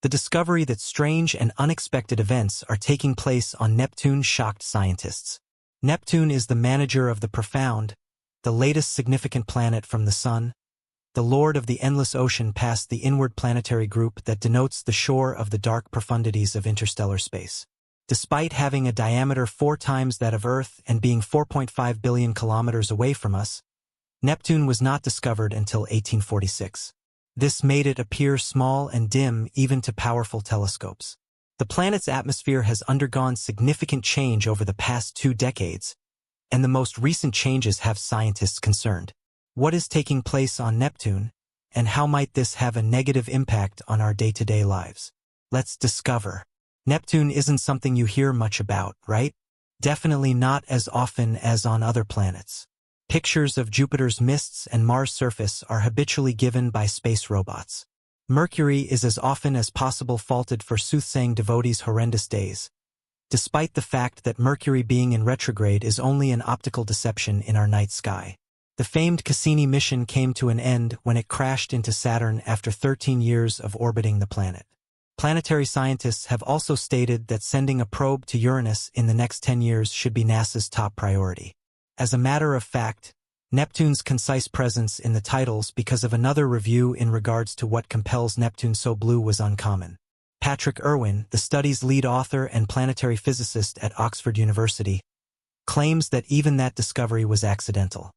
The discovery that strange and unexpected events are taking place on Neptune shocked scientists. Neptune is the manager of the profound, the latest significant planet from the Sun, the lord of the endless ocean past the inward planetary group that denotes the shore of the dark profundities of interstellar space. Despite having a diameter 4 times that of Earth and being 4.5 billion kilometers away from us, Neptune was not discovered until 1846. This made it appear small and dim even to powerful telescopes. The planet's atmosphere has undergone significant change over the past 2 decades, and the most recent changes have scientists concerned. What is taking place on Neptune, and how might this have a negative impact on our day-to-day lives? Let's discover. Neptune isn't something you hear much about, right? Definitely not as often as on other planets. Pictures of Jupiter's mists and Mars' surface are habitually given by space robots. Mercury is as often as possible faulted for soothsaying devotees' horrendous days, despite the fact that Mercury being in retrograde is only an optical deception in our night sky. The famed Cassini mission came to an end when it crashed into Saturn after 13 years of orbiting the planet. Planetary scientists have also stated that sending a probe to Uranus in the next 10 years should be NASA's top priority. As a matter of fact, Neptune's concise presence in the titles because of another review in regards to what compels Neptune so blue was uncommon. Patrick Irwin, the study's lead author and planetary physicist at Oxford University, claims that even that discovery was accidental.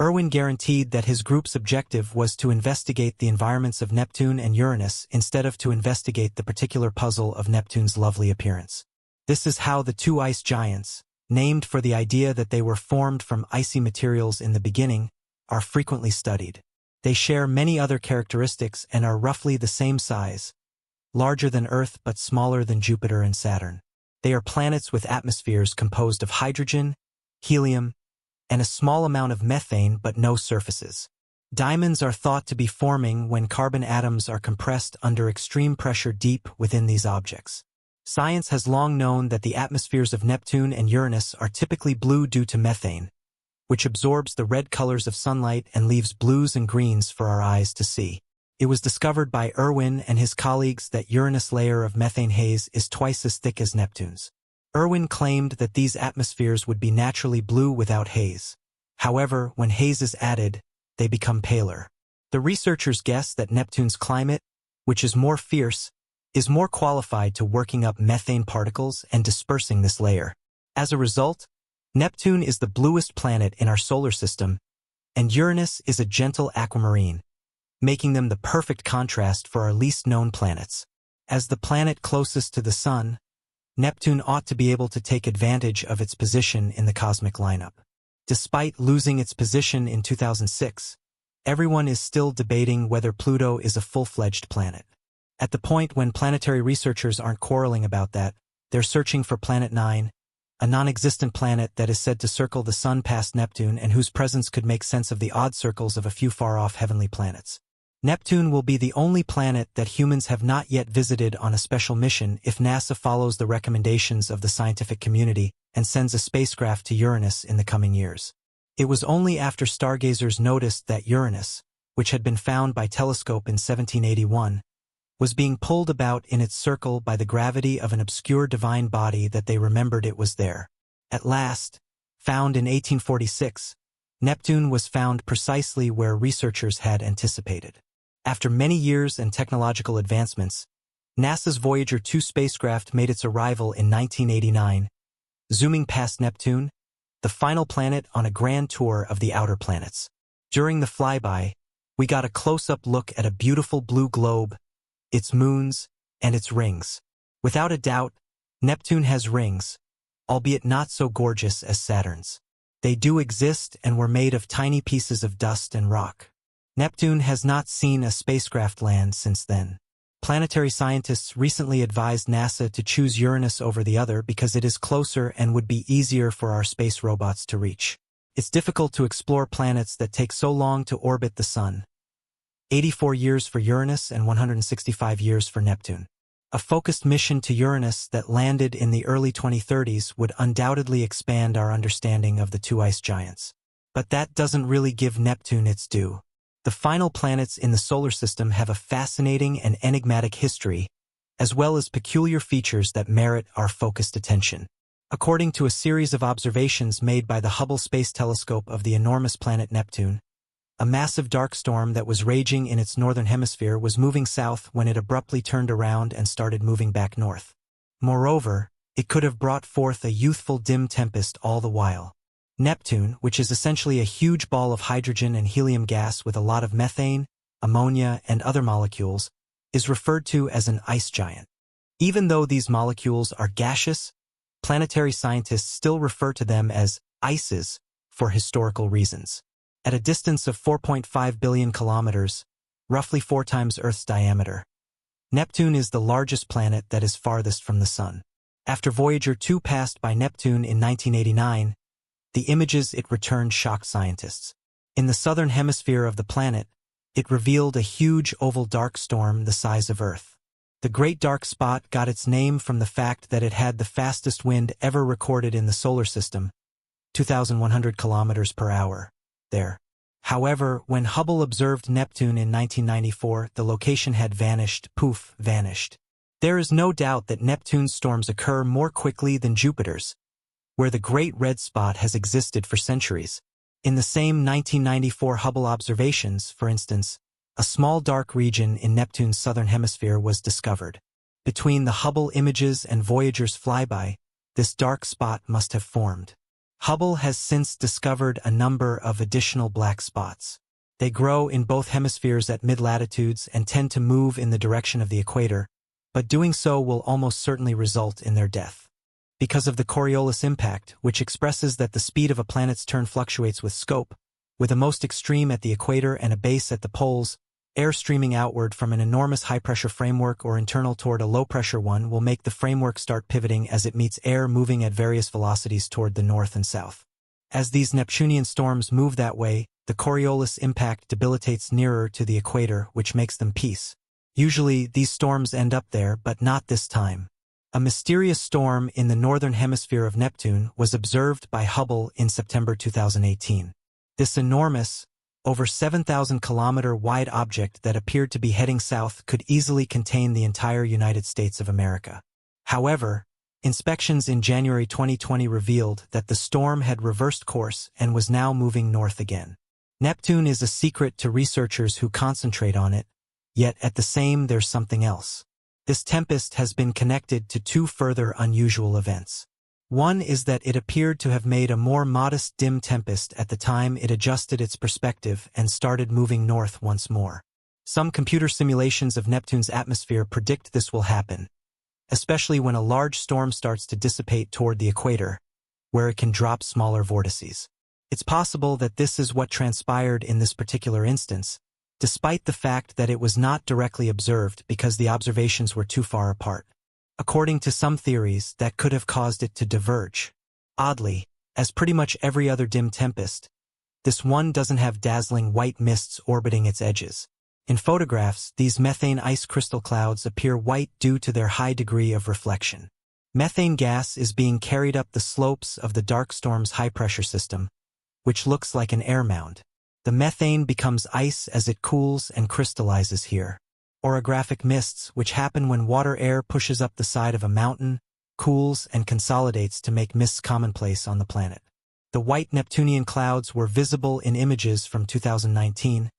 Irwin guaranteed that his group's objective was to investigate the environments of Neptune and Uranus instead of to investigate the particular puzzle of Neptune's lovely appearance. This is how the 2 ice giants, named for the idea that they were formed from icy materials in the beginning, are frequently studied. They share many other characteristics and are roughly the same size, larger than Earth but smaller than Jupiter and Saturn. They are planets with atmospheres composed of hydrogen, helium, and a small amount of methane but no surfaces. Diamonds are thought to be forming when carbon atoms are compressed under extreme pressure deep within these objects. Science has long known that the atmospheres of Neptune and Uranus are typically blue due to methane, which absorbs the red colors of sunlight and leaves blues and greens for our eyes to see. It was discovered by Irwin and his colleagues that Uranus' layer of methane haze is twice as thick as Neptune's. Irwin claimed that these atmospheres would be naturally blue without haze. However, when haze is added, they become paler. The researchers guess that Neptune's climate, which is more fierce, is more qualified to working up methane particles and dispersing this layer. As a result, Neptune is the bluest planet in our solar system, and Uranus is a gentle aquamarine, making them the perfect contrast for our least known planets. As the planet closest to the Sun, Neptune ought to be able to take advantage of its position in the cosmic lineup. Despite losing its position in 2006, everyone is still debating whether Pluto is a full-fledged planet. At the point when planetary researchers aren't quarreling about that, they're searching for Planet 9, a non-existent planet that is said to circle the Sun past Neptune and whose presence could make sense of the odd circles of a few far-off heavenly planets. Neptune will be the only planet that humans have not yet visited on a special mission if NASA follows the recommendations of the scientific community and sends a spacecraft to Uranus in the coming years. It was only after stargazers noticed that Uranus, which had been found by telescope in 1781, was being pulled about in its circle by the gravity of an obscure divine body that they remembered it was there. At last, found in 1846, Neptune was found precisely where researchers had anticipated. After many years and technological advancements, NASA's Voyager 2 spacecraft made its arrival in 1989, zooming past Neptune, the final planet on a grand tour of the outer planets. During the flyby, we got a close-up look at a beautiful blue globe, its moons, and its rings. Without a doubt, Neptune has rings, albeit not so gorgeous as Saturn's. They do exist and were made of tiny pieces of dust and rock. Neptune has not seen a spacecraft land since then. Planetary scientists recently advised NASA to choose Uranus over the other because it is closer and would be easier for our space robots to reach. It's difficult to explore planets that take so long to orbit the Sun. 84 years for Uranus and 165 years for Neptune. A focused mission to Uranus that landed in the early 2030s would undoubtedly expand our understanding of the 2 ice giants. But that doesn't really give Neptune its due. The final planets in the solar system have a fascinating and enigmatic history as well as peculiar features that merit our focused attention. According to a series of observations made by the Hubble Space Telescope of the enormous planet Neptune, a massive dark storm that was raging in its northern hemisphere was moving south when it abruptly turned around and started moving back north. Moreover, it could have brought forth a youthful dim tempest all the while. Neptune, which is essentially a huge ball of hydrogen and helium gas with a lot of methane, ammonia, and other molecules, is referred to as an ice giant. Even though these molecules are gaseous, planetary scientists still refer to them as ices for historical reasons. At a distance of 4.5 billion kilometers, roughly 4 times Earth's diameter, Neptune is the largest planet that is farthest from the Sun. After Voyager 2 passed by Neptune in 1989, the images it returned shocked scientists. In the southern hemisphere of the planet, it revealed a huge oval dark storm the size of Earth. The Great Dark Spot got its name from the fact that it had the fastest wind ever recorded in the solar system, 2,100 kilometers per hour. There. However, when Hubble observed Neptune in 1994, the location had vanished, vanished. There is no doubt that Neptune's storms occur more quickly than Jupiter's, where the Great Red Spot has existed for centuries. In the same 1994 Hubble observations, for instance, a small dark region in Neptune's southern hemisphere was discovered. Between the Hubble images and Voyager's flyby, this dark spot must have formed. Hubble has since discovered a number of additional black spots. They grow in both hemispheres at mid-latitudes and tend to move in the direction of the equator, but doing so will almost certainly result in their death. Because of the Coriolis impact, which expresses that the speed of a planet's turn fluctuates with scope, with a most extreme at the equator and a base at the poles, air streaming outward from an enormous high-pressure framework or internal toward a low-pressure one will make the framework start pivoting as it meets air moving at various velocities toward the north and south. As these Neptunian storms move that way, the Coriolis impact debilitates nearer to the equator, which makes them peace. Usually, these storms end up there, but not this time. A mysterious storm in the northern hemisphere of Neptune was observed by Hubble in September 2018. This enormous, over 7,000-kilometer wide object that appeared to be heading south could easily contain the entire United States of America. However, inspections in January 2020 revealed that the storm had reversed course and was now moving north again. Neptune is a secret to researchers who concentrate on it, yet at the same there's something else. This tempest has been connected to 2 further unusual events. One is that it appeared to have made a more modest dim tempest at the time it adjusted its perspective and started moving north once more. Some computer simulations of Neptune's atmosphere predict this will happen, especially when a large storm starts to dissipate toward the equator, where it can drop smaller vortices. It's possible that this is what transpired in this particular instance, despite the fact that it was not directly observed because the observations were too far apart. According to some theories, that could have caused it to diverge. Oddly, as pretty much every other dim tempest, this one doesn't have dazzling white mists orbiting its edges. In photographs, these methane ice crystal clouds appear white due to their high degree of reflection. Methane gas is being carried up the slopes of the dark storm's high-pressure system, which looks like an air mound. The methane becomes ice as it cools and crystallizes here. Orographic mists, which happen when water air pushes up the side of a mountain, cools and consolidates to make mists commonplace on the planet. The white Neptunian clouds were visible in images from 2019,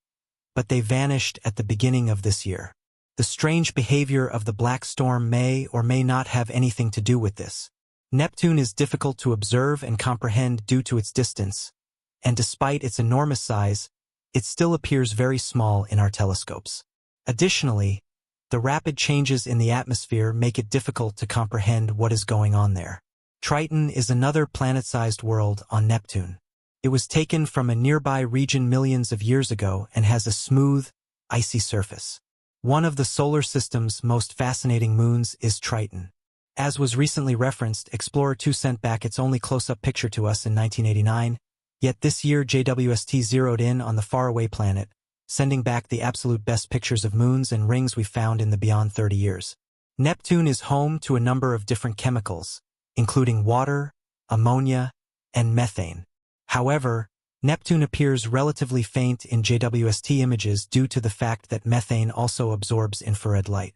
but they vanished at the beginning of this year. The strange behavior of the black storm may or may not have anything to do with this. Neptune is difficult to observe and comprehend due to its distance, and despite its enormous size, it still appears very small in our telescopes. Additionally, the rapid changes in the atmosphere make it difficult to comprehend what is going on there. Triton is another planet-sized world on Neptune. It was taken from a nearby region millions of years ago and has a smooth, icy surface. One of the solar system's most fascinating moons is Triton. As was recently referenced, Explorer 2 sent back its only close-up picture to us in 1989, yet this year JWST zeroed in on the faraway planet, sending back the absolute best pictures of moons and rings we found in the beyond 30 years. Neptune is home to a number of different chemicals, including water, ammonia, and methane. However, Neptune appears relatively faint in JWST images due to the fact that methane also absorbs infrared light.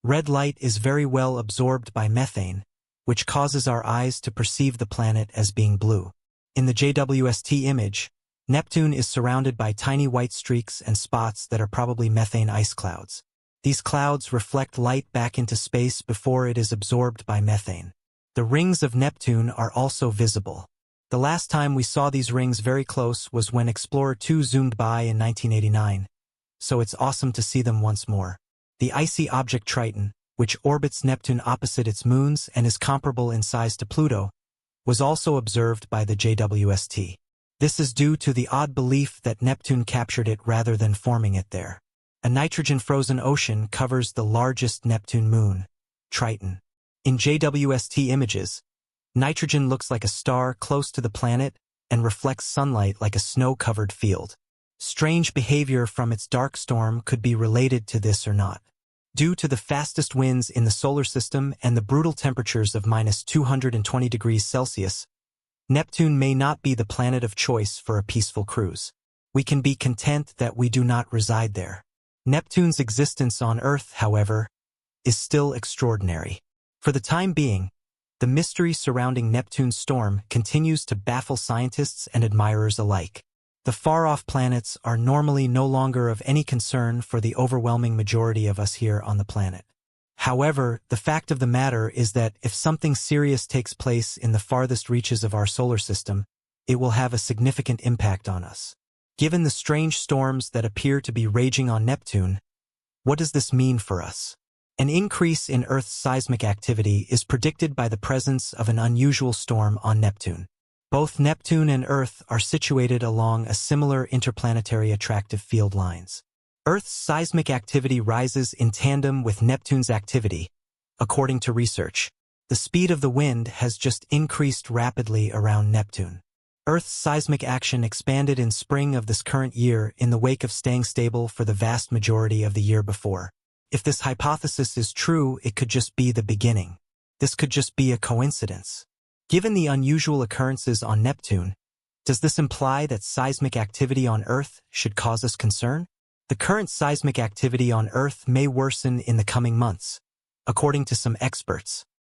Red light is very well absorbed by methane, which causes our eyes to perceive the planet as being blue. In the JWST image, Neptune is surrounded by tiny white streaks and spots that are probably methane ice clouds. These clouds reflect light back into space before it is absorbed by methane. The rings of Neptune are also visible. The last time we saw these rings very close was when Explorer 2 zoomed by in 1989, so it's awesome to see them once more. The icy object Triton, which orbits Neptune opposite its moons and is comparable in size to Pluto, was also observed by the JWST. This is due to the odd belief that Neptune captured it rather than forming it there. A nitrogen-frozen ocean covers the largest Neptune moon, Triton. In JWST images, nitrogen looks like a star close to the planet and reflects sunlight like a snow-covered field. Strange behavior from its dark storm could be related to this or not. Due to the fastest winds in the solar system and the brutal temperatures of -220 degrees Celsius, Neptune may not be the planet of choice for a peaceful cruise. We can be content that we do not reside there. Neptune's existence on Earth, however, is still extraordinary. For the time being, the mystery surrounding Neptune's storm continues to baffle scientists and admirers alike. The far-off planets are normally no longer of any concern for the overwhelming majority of us here on the planet. However, the fact of the matter is that if something serious takes place in the farthest reaches of our solar system, it will have a significant impact on us. Given the strange storms that appear to be raging on Neptune, what does this mean for us? An increase in Earth's seismic activity is predicted by the presence of an unusual storm on Neptune. Both Neptune and Earth are situated along a similar interplanetary attractive field lines. Earth's seismic activity rises in tandem with Neptune's activity. According to research, the speed of the wind has just increased rapidly around Neptune. Earth's seismic action expanded in spring of this current year in the wake of staying stable for the vast majority of the year before. If this hypothesis is true, it could just be the beginning. This could just be a coincidence. Given the unusual occurrences on Neptune, does this imply that seismic activity on Earth should cause us concern? The current seismic activity on Earth may worsen in the coming months. According to some experts,